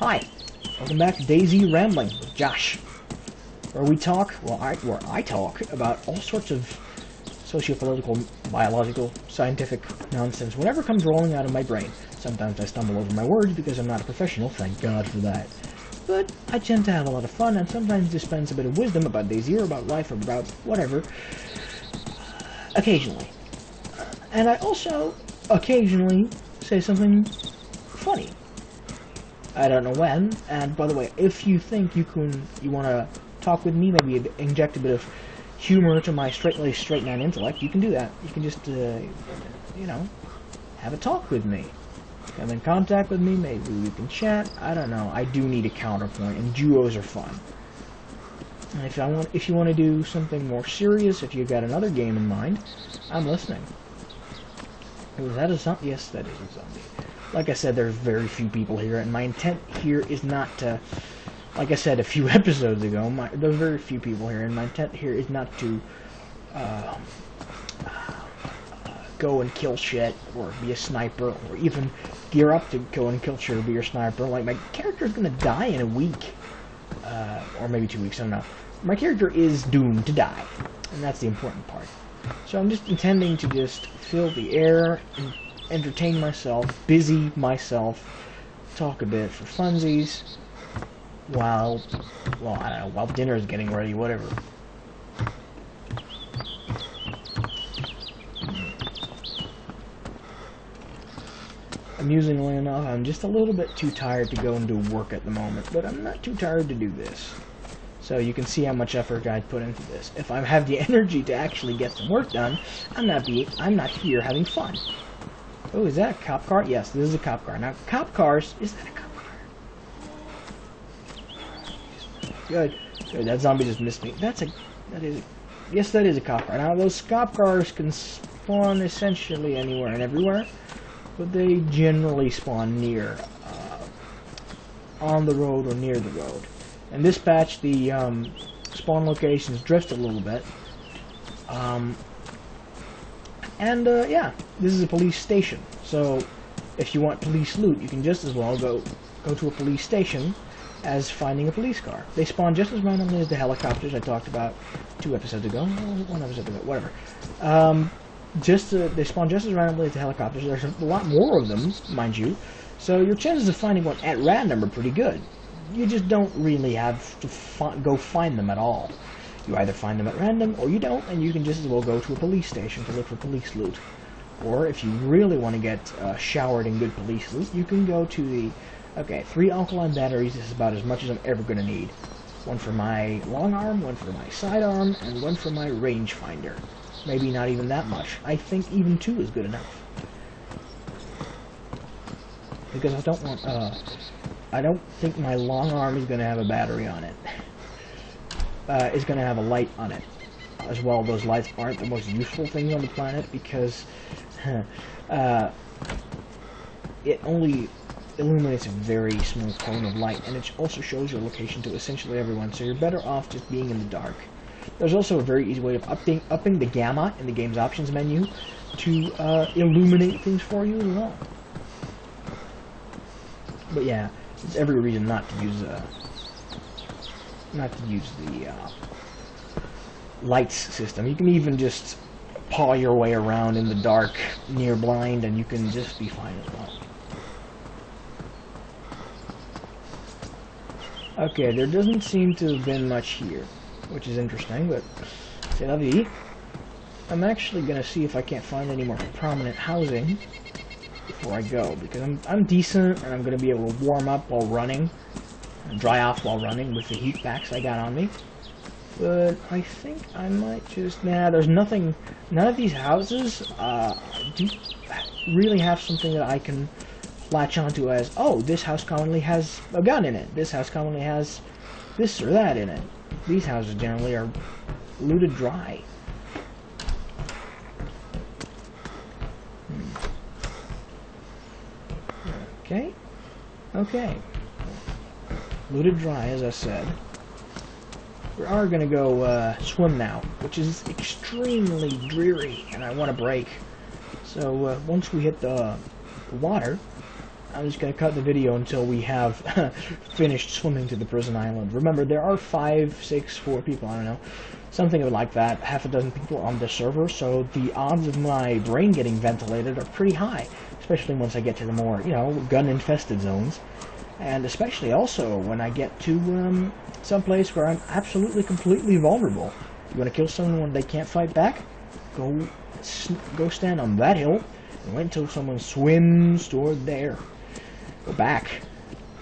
Hi, welcome back to DayZ Rambling with Josh, where we talk, where I talk about all sorts of socio-political, biological, scientific nonsense, whatever comes rolling out of my brain. Sometimes I stumble over my words because I'm not a professional, thank God for that. But I tend to have a lot of fun and sometimes dispense a bit of wisdom about DayZ or about life or about whatever, occasionally. And I also occasionally say something funny. I don't know when, and by the way, if you think you want to talk with me, maybe inject a bit of humor to my straight-laced, straight-man intellect, you can do that. You can just, you know, have a talk with me. Come in contact with me, maybe we can chat, I don't know. I do need a counterpoint, and duos are fun. And if you want to do something more serious, if you've got another game in mind, I'm listening. Was that a zombie? Yes, that is a zombie. Like I said, there's very few people here, and my intent here is not to, like I said a few episodes ago, there's very few people here, and my intent here is not to go and kill shit, or be a sniper, or even gear up to go and kill shit or be a sniper. Like, my character's gonna die in a week, or maybe 2 weeks, I don't know. My character is doomed to die, and that's the important part. So I'm just intending to just fill the air, and entertain myself, busy myself, talk a bit for funsies, while, well, I don't know, while dinner is getting ready, whatever. Amusingly enough, I'm just a little bit too tired to go and do work at the moment, but I'm not too tired to do this. So you can see how much effort I put into this. If I have the energy to actually get some work done, I'm not here having fun. Oh, is that a cop car? Yes, this is a cop car. Now, cop cars... Is that a cop car? Good. Good, that zombie just missed me. Yes, that is a cop car. Now, those cop cars can spawn essentially anywhere and everywhere, but they generally spawn near, on the road or near the road. In this patch, the spawn locations drift a little bit. Yeah, this is a police station. So, if you want police loot, you can just as well go to a police station as finding a police car. They spawn just as randomly as the helicopters I talked about 2 episodes ago. One episode ago, whatever. They spawn just as randomly as the helicopters. There's a lot more of them, mind you. So your chances of finding one at random are pretty good. You just don't really have to go find them at all. You either find them at random, or you don't, and you can just as well go to a police station to look for police loot. Or, if you really want to get showered in good police loot, you can go to the... Okay, 3 alkaline batteries is about as much as I'm ever going to need. 1 for my long arm, 1 for my sidearm, and 1 for my rangefinder. Maybe not even that much. I think even 2 is good enough. Because I don't want... I don't think my long arm is going to have a battery on it. It's going to have a light on it. As well, those lights aren't the most useful things on the planet because it only illuminates a very small cone of light, and it also shows your location to essentially everyone, so you're better off just being in the dark. There's also a very easy way of upping the gamma in the game's options menu to illuminate things for you as well. But yeah, there's every reason not to use the lights system. You can even just paw your way around in the dark near blind, and you can just be fine as well. Okay, there doesn't seem to have been much here, which is interesting, but c'est la vie. I'm actually gonna see if I can't find any more prominent housing before I go, because I'm decent, and I'm gonna be able to warm up while running, and dry off while running with the heat packs I got on me. But I think I might just... Nah, there's nothing... None of these houses do really have something that I can latch onto as, oh, this house commonly has a gun in it. This house commonly has this or that in it. These houses generally are looted dry. Okay. Okay. Looted dry, as I said. We are going to go swim now, which is extremely dreary, and I want a break. So once we hit the water, I'm just going to cut the video until we have finished swimming to the prison island. Remember, there are 5, 6, 4 people, I don't know, something like that, half a dozen people on the server, so the odds of my brain getting ventilated are pretty high, especially once I get to the more, you know, gun-infested zones, and especially also when I get to some place where I'm absolutely, completely vulnerable. You want to kill someone when they can't fight back? Go stand on that hill and wait until someone swims toward there. Go back,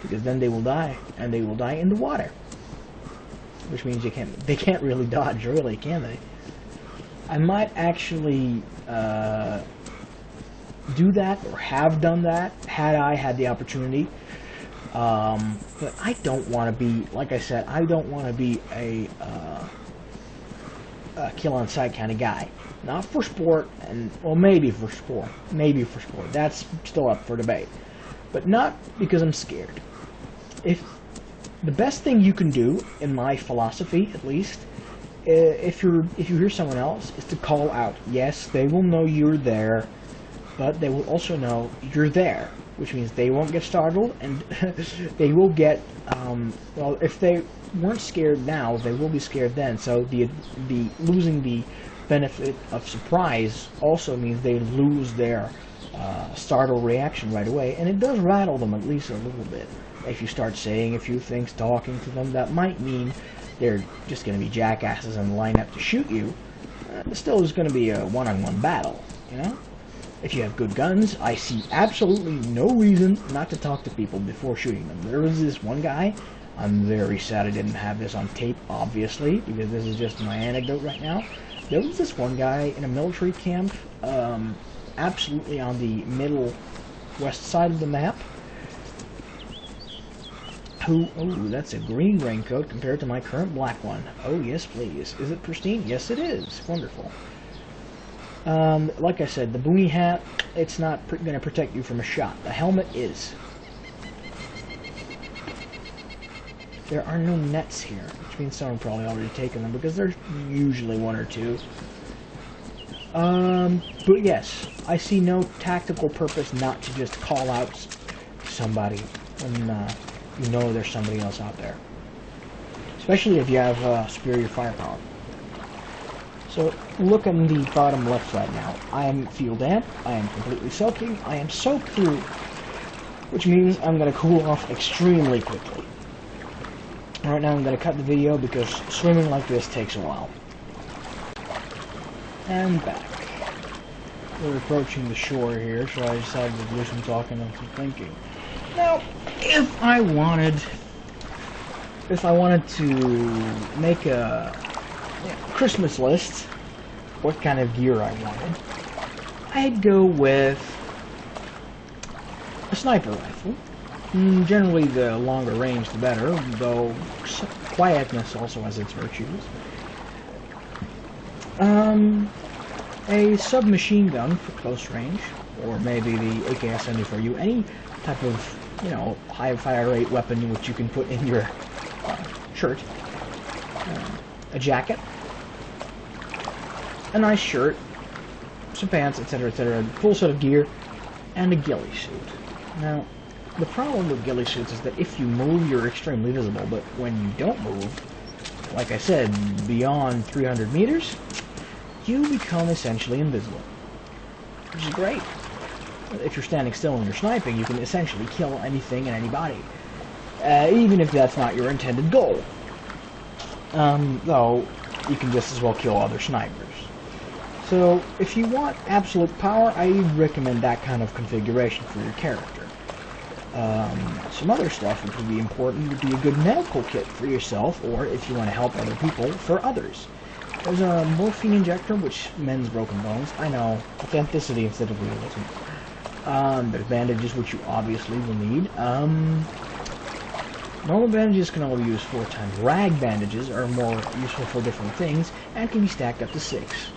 because then they will die, and they will die in the water. Which means they can't really dodge, really, can they? I might actually do that, or have done that, had I had the opportunity. But I don't want to be, like I said, I don't want to be a kill on sight kind of guy. Not for sport, and well, maybe for sport. Maybe for sport. That's still up for debate. But not because I'm scared. If the best thing you can do, in my philosophy at least, if you hear someone else, is to call out. Yes, they will know you're there, but they will also know you're there, which means they won't get startled, and they will get, well, if they weren't scared now, they will be scared then, so the losing the benefit of surprise also means they lose their startle reaction right away, and it does rattle them at least a little bit. If you start saying a few things, talking to them, that might mean they're just going to be jackasses and line up to shoot you. Still, is going to be a one-on-one battle, you know? If you have good guns, I see absolutely no reason not to talk to people before shooting them. There was this one guy, I'm very sad I didn't have this on tape, obviously, because this is just my anecdote right now. There was this one guy in a military camp, absolutely on the middle west side of the map, who, oh, that's a green raincoat compared to my current black one. Oh, yes, please. Is it pristine? Yes, it is. Wonderful. Like I said, the boonie hat, it's not going to protect you from a shot. The helmet is. There are no nets here, which means someone probably already taken them, because there's usually 1 or 2. But yes, I see no tactical purpose not to just call out somebody when you know there's somebody else out there. Especially if you have superior firepower. So, look on the bottom left right now. I am field damp, I am completely soaking, I am soaked through, which means I'm going to cool off extremely quickly. Right now I'm going to cut the video because swimming like this takes a while. And back. We're approaching the shore here, so I decided to do some talking and some thinking. Now, if I wanted to make a Christmas list, what kind of gear I wanted, I'd go with a sniper rifle. Generally, the longer range, the better, though quietness also has its virtues. A submachine gun for close range, or maybe the AKS-74U, any type of, you know, high fire rate weapon which you can put in your shirt. A jacket, a nice shirt, some pants, etc., etc., full set of gear, and a ghillie suit. Now, the problem with ghillie suits is that if you move, you're extremely visible, but when you don't move, like I said, beyond 300 meters, you become essentially invisible, which is great. If you're standing still and you're sniping, you can essentially kill anything and anybody, even if that's not your intended goal. Though, you can just as well kill other snipers. So, if you want absolute power, I recommend that kind of configuration for your character. Some other stuff which would be important would be a good medical kit for yourself, or if you want to help other people, for others. There's a morphine injector, which mends broken bones. I know, authenticity instead of realism. There's bandages, which you obviously will need. Normal bandages can only be used 4 times. Rag bandages are more useful for different things, and can be stacked up to 6.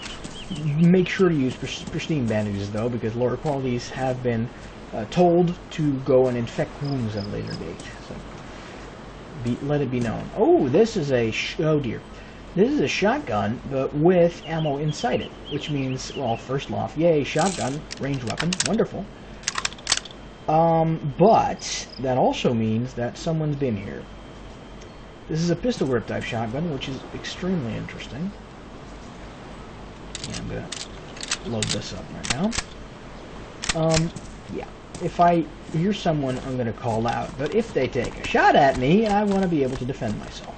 Make sure to use pristine bandages, though, because lower qualities have been told to go and infect wounds at a later date. So, let it be known. Oh, this is a... oh dear. This is a shotgun, but with ammo inside it, which means, well, first off, yay, shotgun, ranged weapon, wonderful. But that also means that someone's been here. This is a pistol grip type shotgun, which is extremely interesting. Yeah, I'm gonna load this up right now. Yeah. If I hear someone, I'm gonna call out. But if they take a shot at me, I want to be able to defend myself.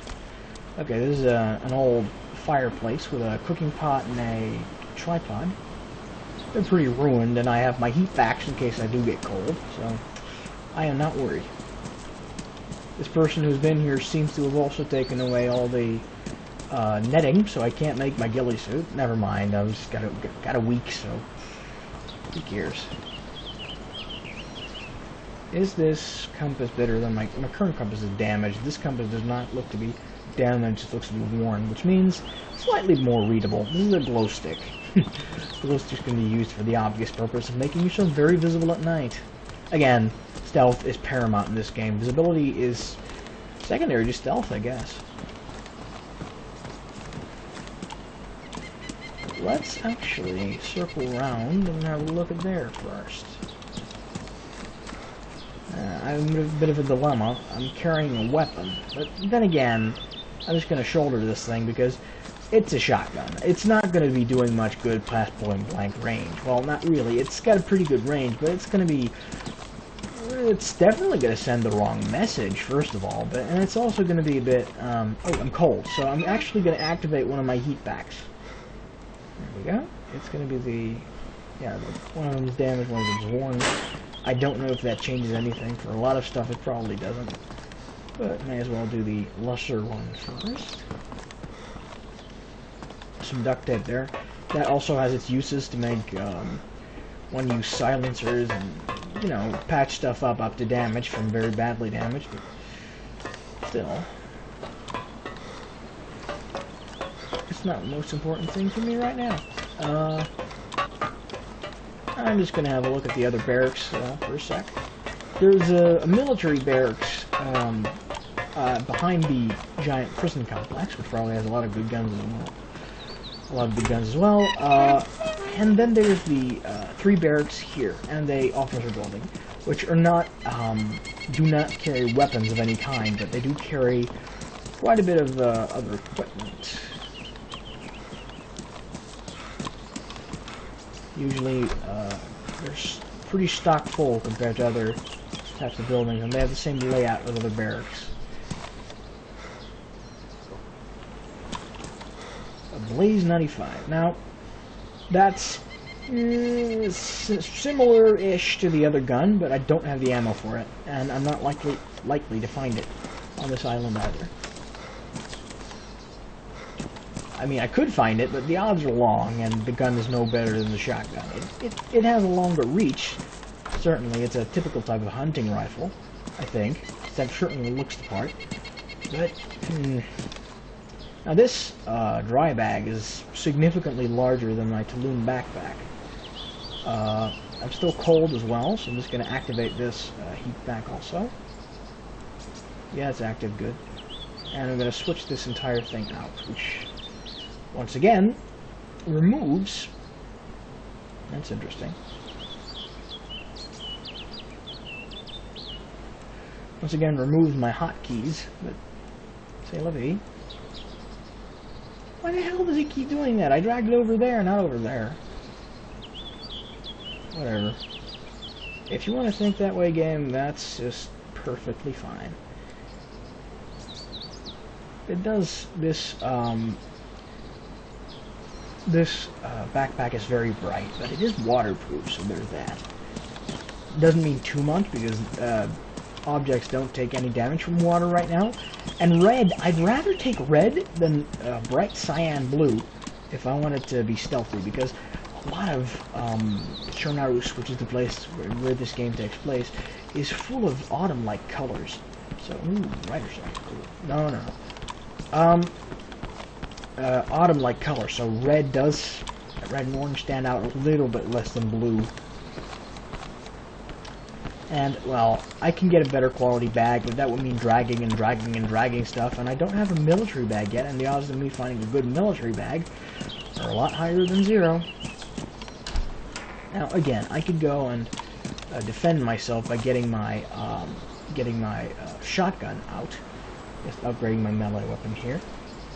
Okay, this is an old fireplace with a cooking pot and a tripod. They're pretty ruined, and I have my heat packs in case I do get cold, so I am not worried. This person who's been here seems to have also taken away all the netting, so I can't make my ghillie suit. Never mind, I've just got a week, so who cares? Is this compass better than my current compass is damaged? This compass does not look to be damaged, it looks to be worn, which means slightly more readable. This is a glow stick. Glow stick can be used for the obvious purpose of making yourself very visible at night. Again, stealth is paramount in this game. Visibility is secondary to stealth, I guess. Let's actually circle around and have a look at there first. I'm in a bit of a dilemma. I'm carrying a weapon, but then again, I'm just going to shoulder this thing because it's a shotgun. It's not going to be doing much good past point blank range. Well, not really. It's got a pretty good range, but it's going to be... It's definitely going to send the wrong message, first of all, and it's also going to be a bit... oh, I'm cold, so I'm actually going to activate one of my heat packs. There we go. It's going to be the... Yeah, one of them's damaged, one of them's worn. I don't know if that changes anything. For a lot of stuff, it probably doesn't. But may as well do the lesser one first. Some duct tape there. That also has its uses to make one-use silencers and, you know, patch stuff up to damage from very badly damaged. But still, it's not the most important thing for me right now. I'm just going to have a look at the other barracks for a sec. There's a military barracks behind the giant prison complex, which probably has a lot of good guns as well. And then there's the 3 barracks here, and the officer building, which are not, do not carry weapons of any kind, but they do carry quite a bit of other equipment. Usually, they're pretty stock full compared to other types of buildings, and they have the same layout as other barracks. A Blaze 95. Now, that's similar-ish to the other gun, but I don't have the ammo for it, and I'm not likely to find it on this island either. I mean, I could find it, but the odds are long, and the gun is no better than the shotgun. It has a longer reach. Certainly, it's a typical type of hunting rifle, I think. That certainly looks the part. But, now this dry bag is significantly larger than my Tulum backpack. I'm still cold as well, so I'm just going to activate this heat pack also. Yeah, it's active, good. And I'm going to switch this entire thing out, which... once again, removes... That's interesting. Once again, removes my hotkeys, but... Say la vie. Why the hell does he keep doing that? I dragged it over there, not over there. Whatever. If you want to think that way, game, that's just perfectly fine. It does this, This backpack is very bright, but it is waterproof, so there's that. Doesn't mean too much, because objects don't take any damage from water right now. And red, I'd rather take red than bright cyan blue if I wanted to be stealthy, because a lot of Chernarus, which is the place where this game takes place, is full of autumn-like colors. So, ooh, Rider's Eye, cool. No. Autumn-like color, so red and orange stand out a little bit less than blue. And, well, I can get a better quality bag, but that would mean dragging stuff, and I don't have a military bag yet, and the odds of me finding a good military bag are a lot higher than 0. Now, again, I could go and defend myself by getting my shotgun out. Just upgrading my melee weapon here.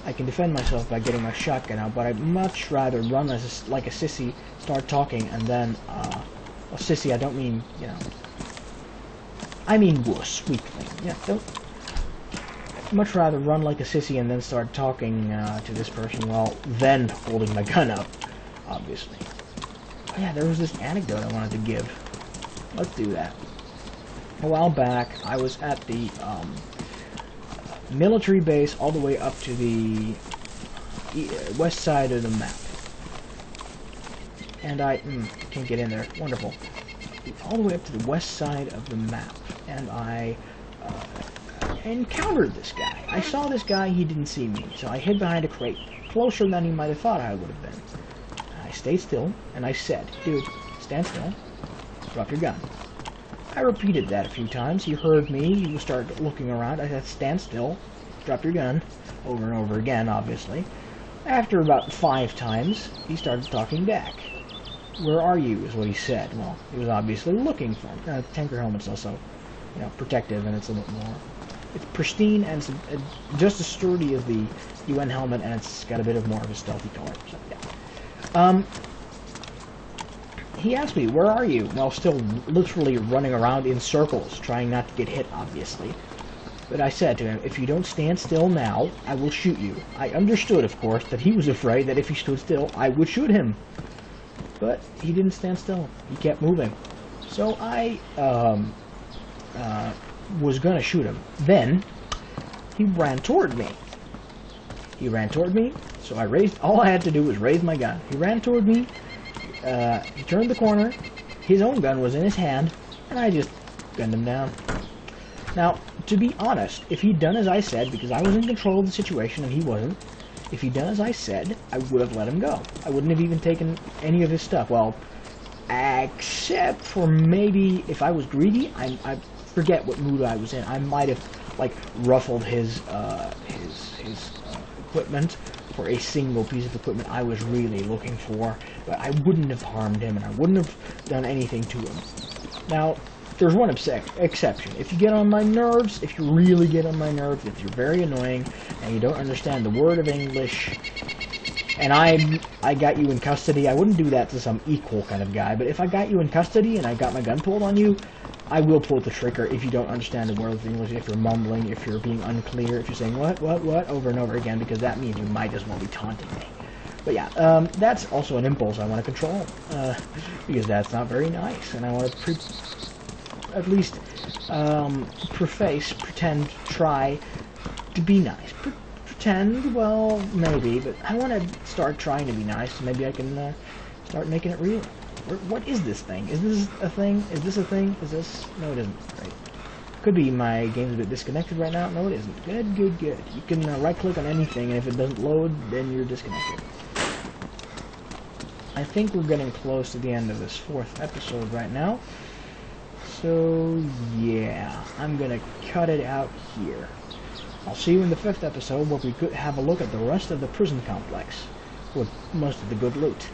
I can defend myself by getting my shotgun out, but I'd much rather run like a sissy, start talking, and then, well, sissy, I don't mean, you know, I mean wuss, weakling. Yeah, don't. I'd much rather run like a sissy and then start talking to this person while then holding my gun up, obviously. Oh, yeah, there was this anecdote I wanted to give. Let's do that. A while back, I was at the military base all the way up to the west side of the map. And I can't get in there. Wonderful. All the way up to the west side of the map. And I encountered this guy. I saw this guy, he didn't see me. So I hid behind a crate, closer than he might have thought I would have been. I stayed still, and I said, dude, stand still, drop your gun. I repeated that a few times. He heard me, he started looking around. I said, stand still, drop your gun, over and over again, obviously. After about 5 times, he started talking back. Where are you, is what he said. Well, he was obviously looking for him. Tanker helmet's also, you know, protective, and it's a little more... It's pristine, and it's just as sturdy as the UN helmet, and it's got a bit of more of a stealthy color. So, yeah. He asked me, where are you? Well, still literally running around in circles, trying not to get hit, obviously. But I said to him, if you don't stand still now, I will shoot you. I understood, of course, that he was afraid that if he stood still, I would shoot him. But he didn't stand still. He kept moving. So I was going to shoot him. Then, he ran toward me. He ran toward me, so all I had to do was raise my gun. He ran toward me. He turned the corner, his own gun was in his hand, and I just gunned him down. Now, to be honest, if he'd done as I said, because I was in control of the situation and he wasn't, if he'd done as I said, I would have let him go. I wouldn't have even taken any of his stuff. Well, except for maybe, if I was greedy, I forget what mood I was in. I might have, like, ruffled his equipment for a single piece of equipment I was really looking for, but I wouldn't have harmed him, and I wouldn't have done anything to him. Now, there's one exception. If you get on my nerves, if you really get on my nerves, if you're very annoying, and you don't understand the word of English, and I got you in custody, I wouldn't do that to some equal kind of guy, but if I got you in custody and I got my gun pulled on you, I will pull the trigger if you don't understand the word of English, if you're mumbling, if you're being unclear, if you're saying what, over and over again, because that means you might as well be taunting me. But yeah, that's also an impulse I want to control, because that's not very nice, and I want to at least pretend, try to be nice. Pretend, well, maybe, but I want to start trying to be nice, so maybe I can start making it real. What is this thing? Is this a thing? Is this a thing? Is this... No, it isn't. Right. Could be my game's a bit disconnected right now. No, it isn't. Good, good, good. You can right-click on anything, and if it doesn't load, then you're disconnected. I think we're getting close to the end of this 4th episode right now. So, yeah. I'm gonna cut it out here. I'll see you in the 5th episode, where we could have a look at the rest of the prison complex with most of the good loot.